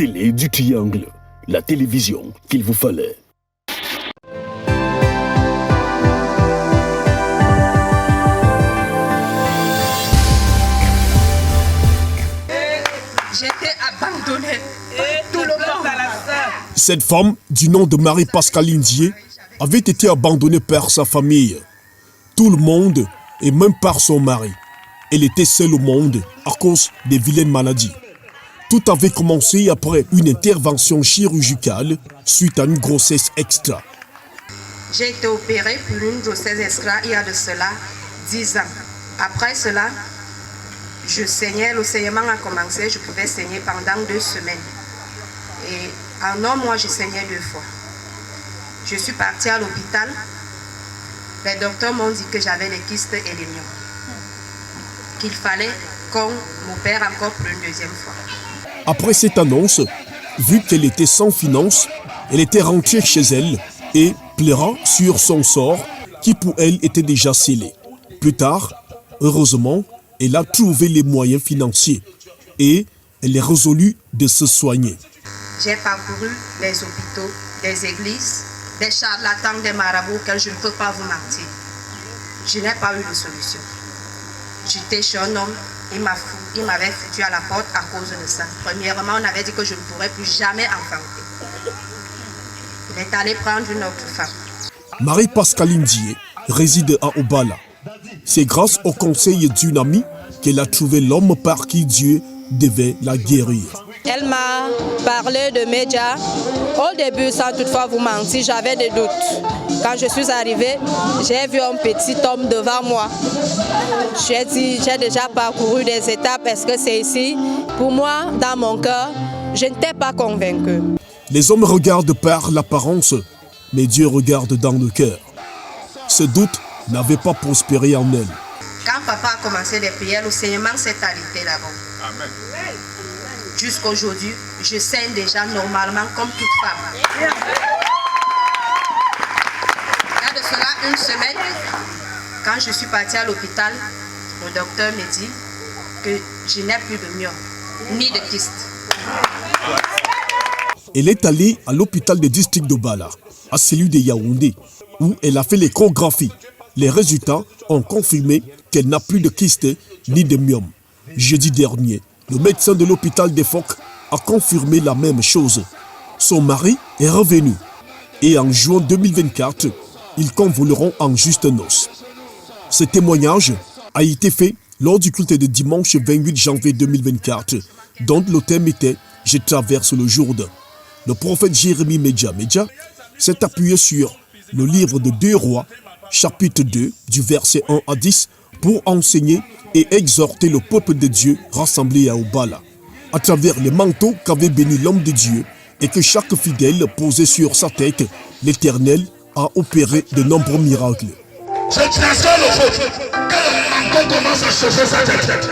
télé du Triangle, la télévision qu'il vous fallait. J'étais abandonnée. Tout le monde à la fin. Cette femme, du nom de Marie-Pascaline Dié, avait été abandonnée par sa famille. Tout le monde, et même par son mari. Elle était seule au monde à cause des vilaines maladies. Tout avait commencé après une intervention chirurgicale suite à une grossesse extra. J'ai été opérée pour une grossesse extra il y a de cela 10 ans. Après cela, je saignais, le saignement a commencé, je pouvais saigner pendant 2 semaines. Et en un mois, je saignais 2 fois. Je suis partie à l'hôpital. Les docteurs m'ont dit que j'avais les kystes et les myomes. Qu'il fallait qu'on m'opère encore pour une 2e fois. Après cette annonce, vu qu'elle était sans finances, elle était rentrée chez elle et pleura sur son sort qui pour elle était déjà scellé. Plus tard, heureusement, elle a trouvé les moyens financiers et elle est résolue de se soigner. J'ai parcouru les hôpitaux, des églises, des charlatans, des marabouts auxquels je ne peux pas vous mentir. Je n'ai pas eu de solution. J'étais chez un homme, il m'avait foutu à la porte à cause de ça. Premièrement, on avait dit que je ne pourrais plus jamais enfanter. Il est allé prendre une autre femme. Marie-Pascaline Dié réside à Obala. C'est grâce au conseil d'une amie qu'elle a trouvé l'homme par qui Dieu devait la guérir. Elle m'a parlé de médias. Au début, sans toutefois vous mentir, j'avais des doutes. Quand je suis arrivée, j'ai vu un petit homme devant moi. J'ai dit, j'ai déjà parcouru des étapes, est-ce que c'est ici? Pour moi, dans mon cœur, je n'étais pas convaincue. Les hommes regardent par l'apparence, mais Dieu regarde dans le cœur. Ce doute n'avait pas prospéré en elle. Quand papa a commencé les prières, le saignement s'est arrêté là-bas. Amen. Jusqu'à aujourd'hui, je saigne déjà normalement comme toute femme. Il y a de cela 1 semaine, quand je suis partie à l'hôpital, le docteur me dit que je n'ai plus de myome, ni de kyste. Elle est allée à l'hôpital du district de Bala, à celui de Yaoundé, où elle a fait l'échographie. Les résultats ont confirmé qu'elle n'a plus de kyste ni de myome. Jeudi dernier, le médecin de l'hôpital des Phoques a confirmé la même chose. Son mari est revenu et en juin 2024, ils convoleront en juste noces. Ce témoignage a été fait lors du culte de dimanche 28 janvier 2024, dont le thème était « Je traverse le Jourdain ». Le prophète Jérémie Medja s'est appuyé sur le livre de 2 Rois, chapitre 2, du verset 1 à 10, pour enseigner et exhorter le peuple de Dieu rassemblé à Obala, à travers les manteaux qu'avait béni l'homme de Dieu et que chaque fidèle posait sur sa tête, l'Éternel a opéré de nombreux miracles. Je transfère le feu. Quand le manteau commence à chauffer sa tête.